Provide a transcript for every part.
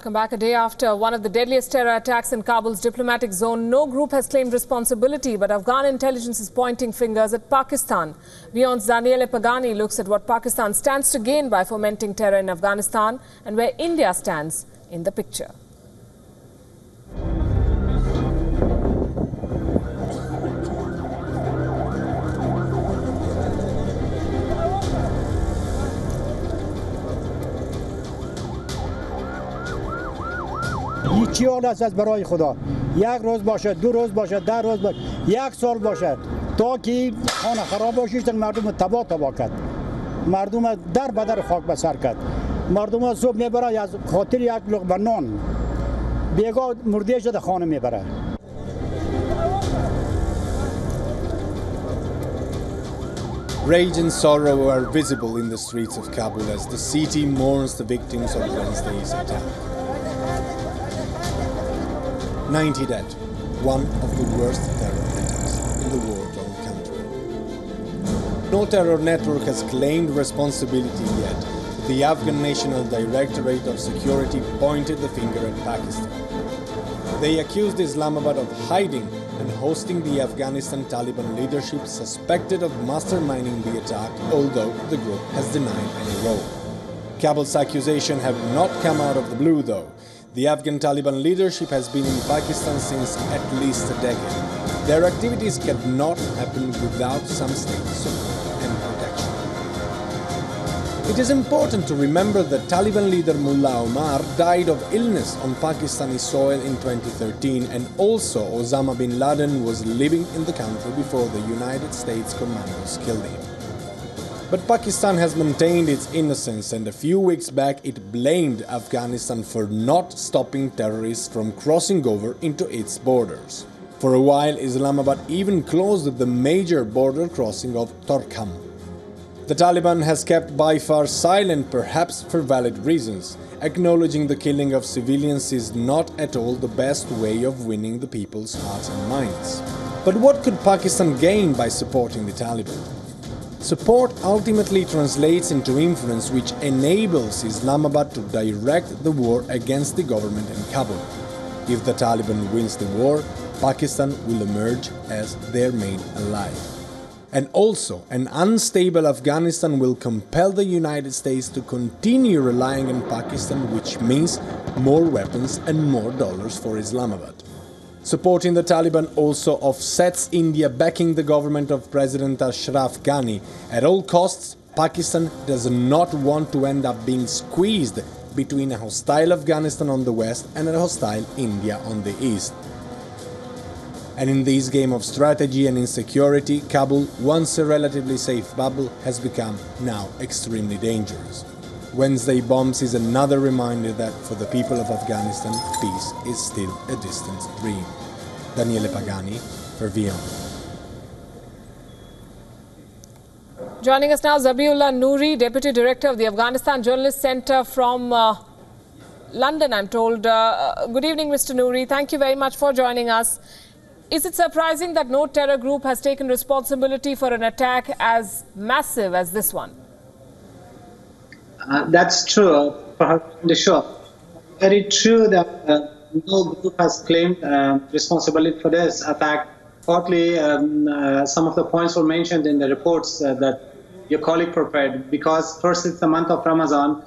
Welcome back. A day after one of the deadliest terror attacks in Kabul's diplomatic zone, no group has claimed responsibility, but Afghan intelligence is pointing fingers at Pakistan. WION's Daniele Pagani looks at what Pakistan stands to gain by fomenting terror in Afghanistan and where India stands in the picture. چی حال است برای خدا یک روز باشه دو روز باشه 10 روز باشه یک سال باشه تا که خانه خراب باشید مردم تباه کرد مردم در بدر خاک به سر کرد مردم صبح میبره از خاطر یک لقمه نان بیگاه مردهش در خانه میبره. Rage and sorrow are visible in the streets of Kabul as the city mourns the victims of Wednesday's attack. 90 dead, one of the worst terror attacks in the war-torn country. No terror network has claimed responsibility yet. The Afghan National Directorate of Security pointed the finger at Pakistan. They accused Islamabad of hiding and hosting the Afghanistan Taliban leadership suspected of masterminding the attack, although the group has denied any role. Kabul's accusations have not come out of the blue, though. The Afghan Taliban leadership has been in Pakistan since at least a decade. Their activities cannot happen without some state support and protection. It is important to remember that Taliban leader Mullah Omar died of illness on Pakistani soil in 2013, and also Osama bin Laden was living in the country before the United States commandos killed him. But Pakistan has maintained its innocence, and a few weeks back it blamed Afghanistan for not stopping terrorists from crossing over into its borders. For a while, Islamabad even closed the major border crossing of Torkham. The Taliban has kept by far silent, perhaps for valid reasons. Acknowledging the killing of civilians is not at all the best way of winning the people's hearts and minds. But what could Pakistan gain by supporting the Taliban? Support ultimately translates into influence, which enables Islamabad to direct the war against the government in Kabul. If the Taliban wins the war, Pakistan will emerge as their main ally. And also, an unstable Afghanistan will compel the United States to continue relying on Pakistan, which means more weapons and more dollars for Islamabad. Supporting the Taliban also offsets India backing the government of President Ashraf Ghani. At all costs, Pakistan does not want to end up being squeezed between a hostile Afghanistan on the west and a hostile India on the east. And in this game of strategy and insecurity, Kabul, once a relatively safe bubble, has become now extremely dangerous. Wednesday bombs is another reminder that for the people of Afghanistan, peace is still a distant dream. Daniele Pagani for WION. Joining us now, Zabiullah Noori, Deputy Director of the Afghanistan Journalist Centre from London, I'm told. Good evening, Mr. Noori. Thank you very much for joining us. Is it surprising that no terror group has taken responsibility for an attack as massive as this one? That's true, perhaps sure. Very true that no group has claimed responsibility for this attack. Partly, some of the points were mentioned in the reports that your colleague prepared, because first it's the month of Ramadan,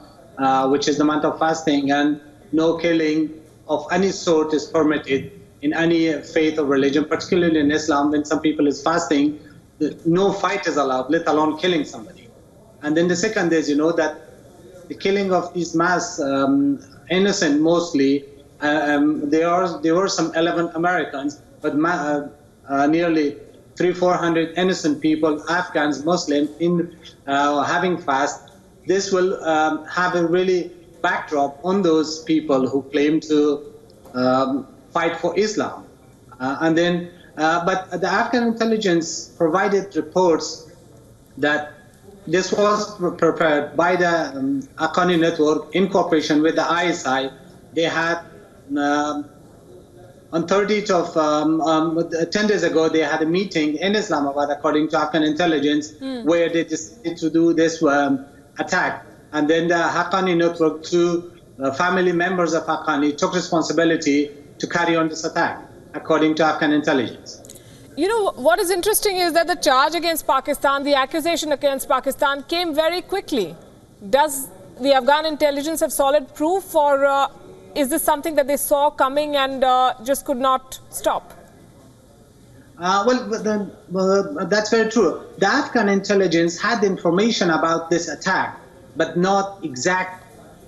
which is the month of fasting, and no killing of any sort is permitted in any faith or religion, particularly in Islam. When some people is fasting, no fight is allowed, let alone killing somebody. And then the second is, that the killing of these mass innocent mostly, there were some 11 Americans, but nearly 300-400 innocent people, Afghans, Muslims, in having fast. This will have a really backdrop on those people who claim to fight for Islam. But the Afghan intelligence provided reports that this was prepared by the Haqqani network in cooperation with the ISI. They had, on 30th of 10 days ago, they had a meeting in Islamabad, according to Afghan intelligence, where they decided to do this attack. And then the Haqqani network, to family members of Haqqani took responsibility to carry on this attack, according to Afghan intelligence. You know, what is interesting is that the charge against Pakistan, the accusation against Pakistan came very quickly. Does the Afghan intelligence have solid proof, or is this something that they saw coming and just could not stop? That's very true. The Afghan intelligence had information about this attack, but not exact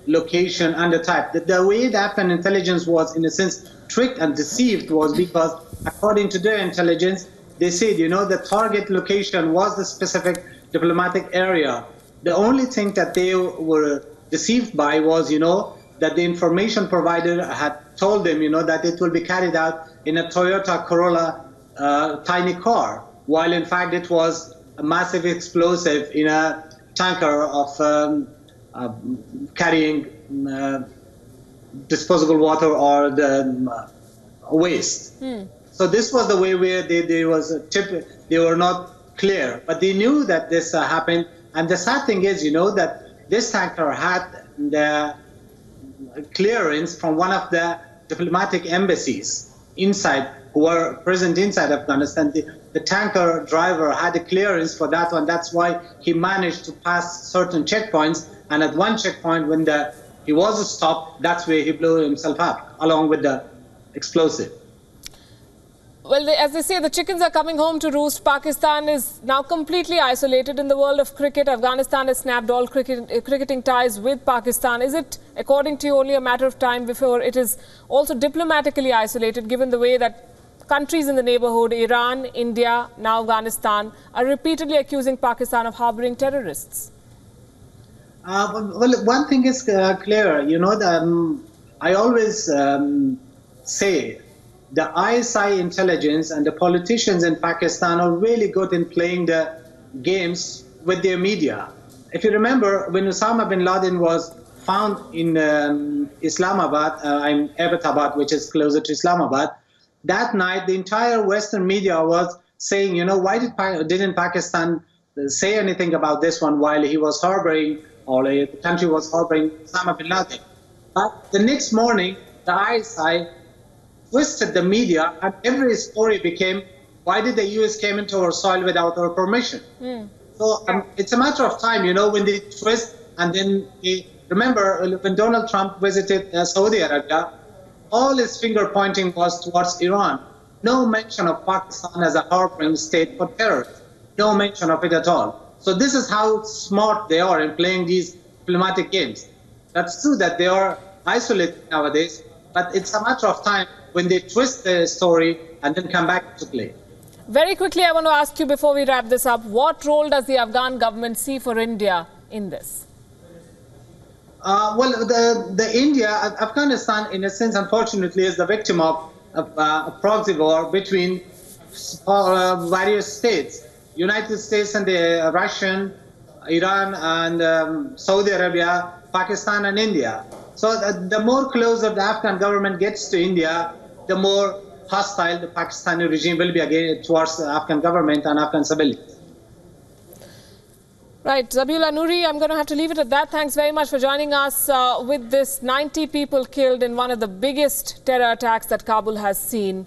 location and the type. The way the Afghan intelligence was, in a sense, tricked and deceived was because, according to their intelligence, they said, the target location was the specific diplomatic area. The only thing that they were deceived by was, that the information provider had told them, that it will be carried out in a Toyota Corolla tiny car, while in fact it was a massive explosive in a tanker of carrying disposable water or the waste. So this was the way where they were not clear, but they knew that this happened. And the sad thing is, that this tanker had the clearance from one of the diplomatic embassies inside, who were present inside Afghanistan. The tanker driver had a clearance for that one. That's why he managed to pass certain checkpoints. And at one checkpoint, when he was stopped, that's where he blew himself up, along with the explosive. Well, as they say, the chickens are coming home to roost. Pakistan is now completely isolated in the world of cricket. Afghanistan has snapped all cricketing ties with Pakistan. Is it, according to you, only a matter of time before it is also diplomatically isolated, given the way that countries in the neighborhood, Iran, India, now Afghanistan, are repeatedly accusing Pakistan of harboring terrorists? Well, one thing is clear. I always say the ISI intelligence and the politicians in Pakistan are really good in playing the games with their media. If you remember, when Osama bin Laden was found in Islamabad, Abbottabad, which is closer to Islamabad, that night the entire Western media was saying, why didn't Pakistan say anything about this one while he was harboring, or the country was harboring Osama bin Laden? But the next morning, the ISI twisted the media, and every story became, why did the US came into our soil without our permission? So it's a matter of time, when they twist, and then remember when Donald Trump visited Saudi Arabia, all his finger pointing was towards Iran. No mention of Pakistan as a harboring state for terrorists. No mention of it at all. So this is how smart they are in playing these diplomatic games. That's true that they are isolated nowadays, but it's a matter of time when they twist the story and then come back to play. Very quickly, I want to ask you before we wrap this up, what role does the Afghan government see for India in this? Afghanistan, in a sense, unfortunately, is the victim of a proxy war between various states. United States and the Russian, Iran and Saudi Arabia, Pakistan and India. So the more closer the Afghan government gets to India, the more hostile the Pakistani regime will be again towards the Afghan government and Afghan civilians. Right, Zabiullah Noori, I'm going to have to leave it at that. Thanks very much for joining us with this 90 people killed in one of the biggest terror attacks that Kabul has seen.